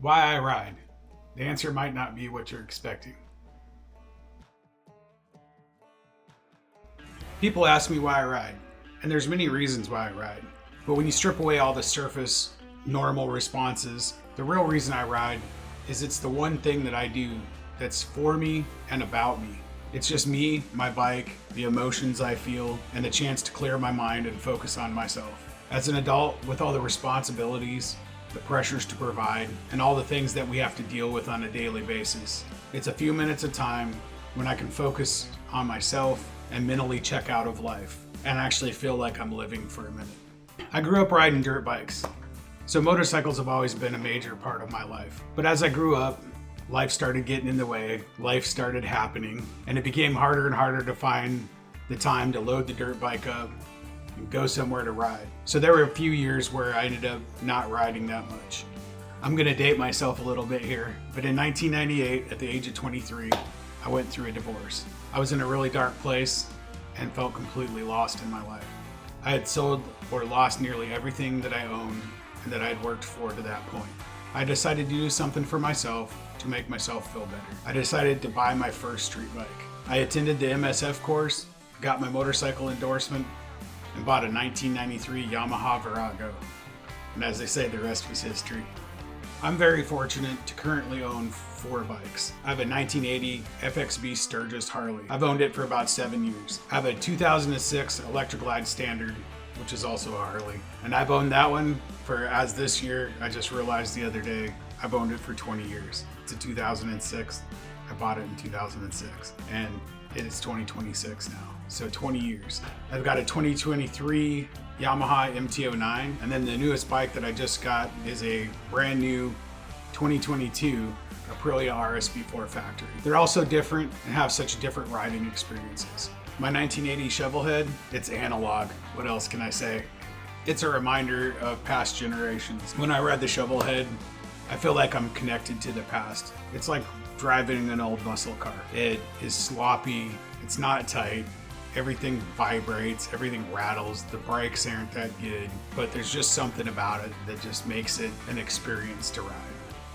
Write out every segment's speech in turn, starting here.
Why I ride? The answer might not be what you're expecting. People ask me why I ride, and there's many reasons why I ride. But when you strip away all the surface, normal responses, the real reason I ride is it's the one thing that I do that's for me and about me. It's just me, my bike, the emotions I feel, and the chance to clear my mind and focus on myself. As an adult, with all the responsibilities, the pressures to provide, and all the things that we have to deal with on a daily basis, it's a few minutes of time when I can focus on myself and mentally check out of life and actually feel like I'm living for a minute. I grew up riding dirt bikes, so motorcycles have always been a major part of my life. But as I grew up, life started getting in the way, life started happening, and it became harder and harder to find the time to load the dirt bike up and go somewhere to ride. So there were a few years where I ended up not riding that much. I'm gonna date myself a little bit here, but in 1998, at the age of 23, I went through a divorce. I was in a really dark place and felt completely lost in my life. I had sold or lost nearly everything that I owned and that I had worked for to that point. I decided to do something for myself to make myself feel better. I decided to buy my first street bike. I attended the MSF course, got my motorcycle endorsement, and bought a 1993 Yamaha Virago. And as they say, the rest was history. I'm very fortunate to currently own 4 bikes. I have a 1980 FXB Sturgis Harley. I've owned it for about 7 years. I have a 2006 Electra Glide Standard, which is also a Harley. And I've owned that one for, as this year, I just realized the other day, I've owned it for 20 years. It's a 2006. I bought it in 2006. And it's 2026 now, so 20 years. I've got a 2023 Yamaha MT-09, and then the newest bike that I just got is a brand new 2022 Aprilia RSB4 factory. They're also different and have such different riding experiences. My 1980 Shovelhead, it's analog. What else can I say? It's a reminder of past generations. When I ride the Shovelhead, I feel like I'm connected to the past. It's like driving an old muscle car. It is sloppy, it's not tight, everything vibrates, everything rattles, the brakes aren't that good, but there's just something about it that just makes it an experience to ride.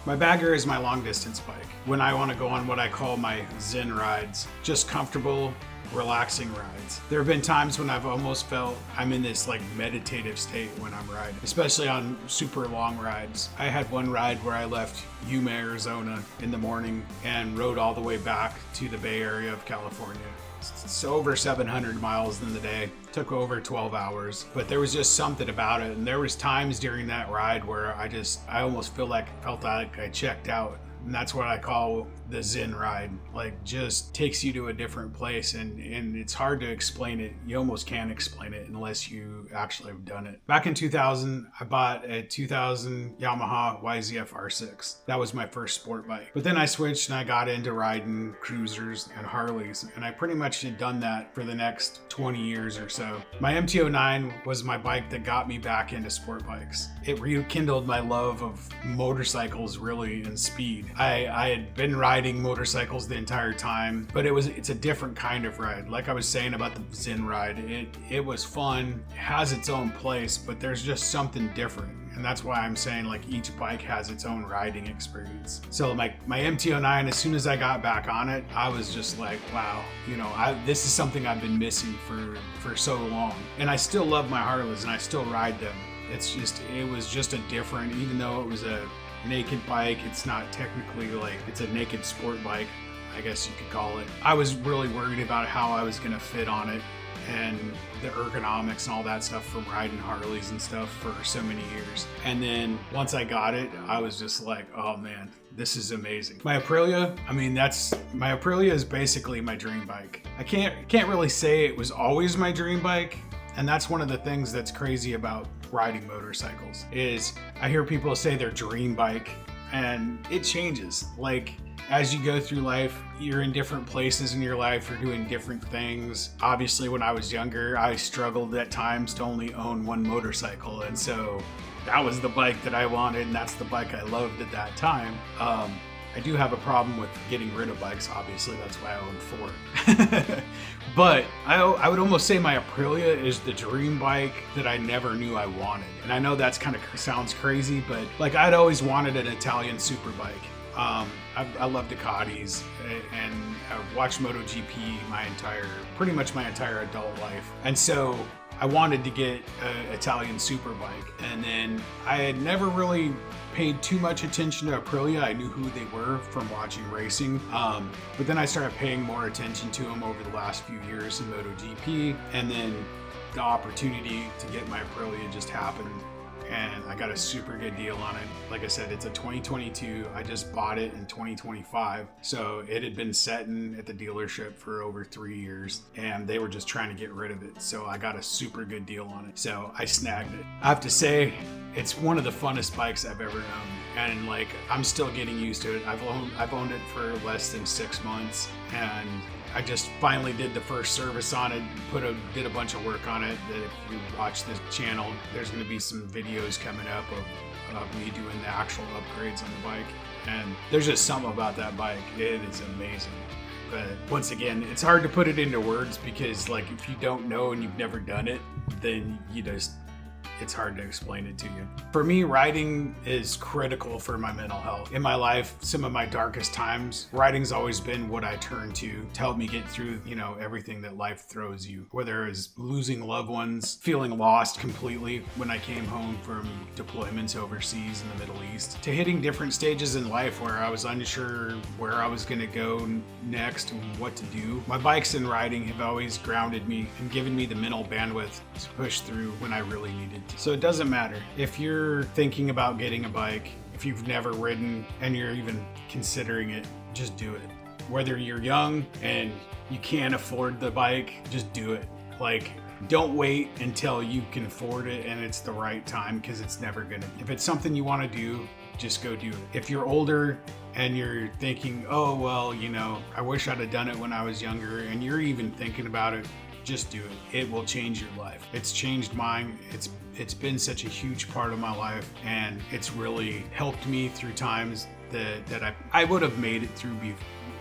My bagger is my long distance bike. When I want to go on what I call my Zen rides, just comfortable, relaxing rides. There have been times when I've almost felt I'm in this like meditative state when I'm riding, especially on super long rides. I had one ride where I left Yuma, Arizona in the morning and rode all the way back to the Bay Area of California. It's over 700 miles in the day. Took over 12 hours, but there was just something about it. And there was times during that ride where I almost felt like I checked out. And that's what I call the Zen ride. Like, just takes you to a different place, and it's hard to explain it. You almost can't explain it unless you actually have done it. Back in 2000, I bought a 2000 Yamaha YZF R6. That was my first sport bike. But then I switched and I got into riding cruisers and Harleys, and I pretty much had done that for the next 20 years or so. My MT-09 was my bike that got me back into sport bikes. It rekindled my love of motorcycles, really, and speed. I had been riding motorcycles the entire time, but it's a different kind of ride. Like I was saying about the Zen ride, it was fun, it has its own place, but there's just something different. And that's why I'm saying, like, each bike has its own riding experience. So my MT-09, as soon as I got back on it, I was just like, wow, this is something I've been missing for so long. And I still love my Harleys and I still ride them. It was just a different, even though it was a naked bike, it's not technically like, it's a naked sport bike, I guess you could call it. I was really worried about how I was gonna fit on it and the ergonomics and all that stuff from riding Harleys and stuff for so many years. And then once I got it, I was just like, oh man, this is amazing. My Aprilia is basically my dream bike. I can't really say it was always my dream bike. And that's one of the things that's crazy about riding motorcycles is I hear people say their dream bike, and it changes. Like, as you go through life, you're in different places in your life, you're doing different things. Obviously, when I was younger, I struggled at times to only own one motorcycle, and so that was the bike that I wanted, and that's the bike I loved at that time. I do have a problem with getting rid of bikes, obviously, that's why I own 4. But I would almost say my Aprilia is the dream bike that I never knew I wanted. And I know that's kind of sounds crazy, but like I'd always wanted an Italian super bike. I love Ducatis, and I've watched MotoGP pretty much my entire adult life. And so I wanted to get an Italian super bike, and then I had never really paid too much attention to Aprilia. I knew who they were from watching racing, but then I started paying more attention to them over the last few years in MotoGP, and then the opportunity to get my Aprilia just happened, and I got a super good deal on it. Like I said, it's a 2022. I just bought it in 2025. So it had been sitting at the dealership for over 3 years, and they were just trying to get rid of it. So I got a super good deal on it. So I snagged it. I have to say, it's one of the funnest bikes I've ever owned. And like, I'm still getting used to it. I've owned it for less than 6 months, and I just finally did the first service on it, did a bunch of work on it. That if you watch this channel, there's going to be some videos coming up of me doing the actual upgrades on the bike. And there's just something about that bike. It is amazing. But once again, it's hard to put it into words because like if you don't know and you've never done it, then it's hard to explain it to you. For me, riding is critical for my mental health. In my life, some of my darkest times, riding's always been what I turn to help me get through, everything that life throws you. Whether it's losing loved ones, feeling lost completely when I came home from deployments overseas in the Middle East, to hitting different stages in life where I was unsure where I was gonna go next and what to do. My bikes and riding have always grounded me and given me the mental bandwidth to push through when I really needed to. So it doesn't matter if you're thinking about getting a bike, if you've never ridden and you're even considering it, just do it. Whether you're young and you can't afford the bike, just do it. Like, don't wait until you can afford it and it's the right time, because it's never gonna. If it's something you want to do, just go do it. If you're older and you're thinking, oh, well, I wish I'd have done it when I was younger, and you're even thinking about it, just do it. It will change your life. It's changed mine. It's been such a huge part of my life, and it's really helped me through times that I would have made it through.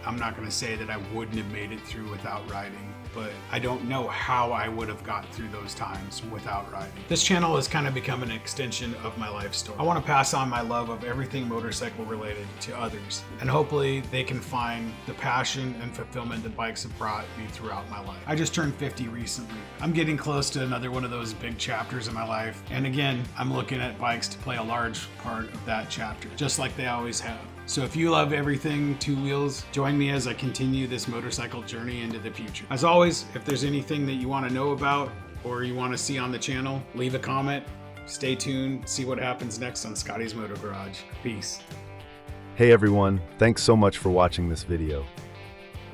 I'm not going to say that I wouldn't have made it through without riding, but I don't know how I would have got through those times without riding. This channel has kind of become an extension of my life story. I want to pass on my love of everything motorcycle related to others, and hopefully they can find the passion and fulfillment that bikes have brought me throughout my life. I just turned 50 recently. I'm getting close to another one of those big chapters in my life, and again, I'm looking at bikes to play a large part of that chapter, just like they always have. So if you love everything two wheels, join me as I continue this motorcycle journey into the future. As always, if there's anything that you want to know about or you want to see on the channel, leave a comment. Stay tuned, see what happens next on Scotty's Moto Garage. Peace. Hey everyone, thanks so much for watching this video.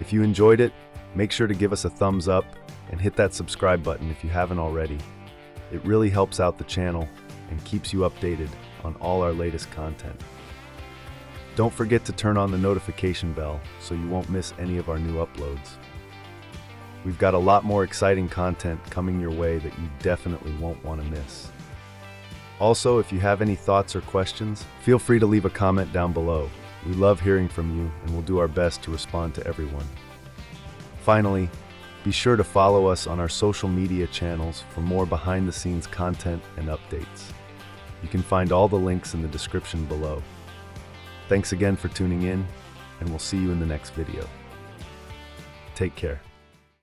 If you enjoyed it, make sure to give us a thumbs up and hit that subscribe button if you haven't already. It really helps out the channel and keeps you updated on all our latest content. Don't forget to turn on the notification bell so you won't miss any of our new uploads. We've got a lot more exciting content coming your way that you definitely won't want to miss. Also, if you have any thoughts or questions, feel free to leave a comment down below. We love hearing from you, and we'll do our best to respond to everyone. Finally, be sure to follow us on our social media channels for more behind-the-scenes content and updates. You can find all the links in the description below. Thanks again for tuning in, and we'll see you in the next video. Take care.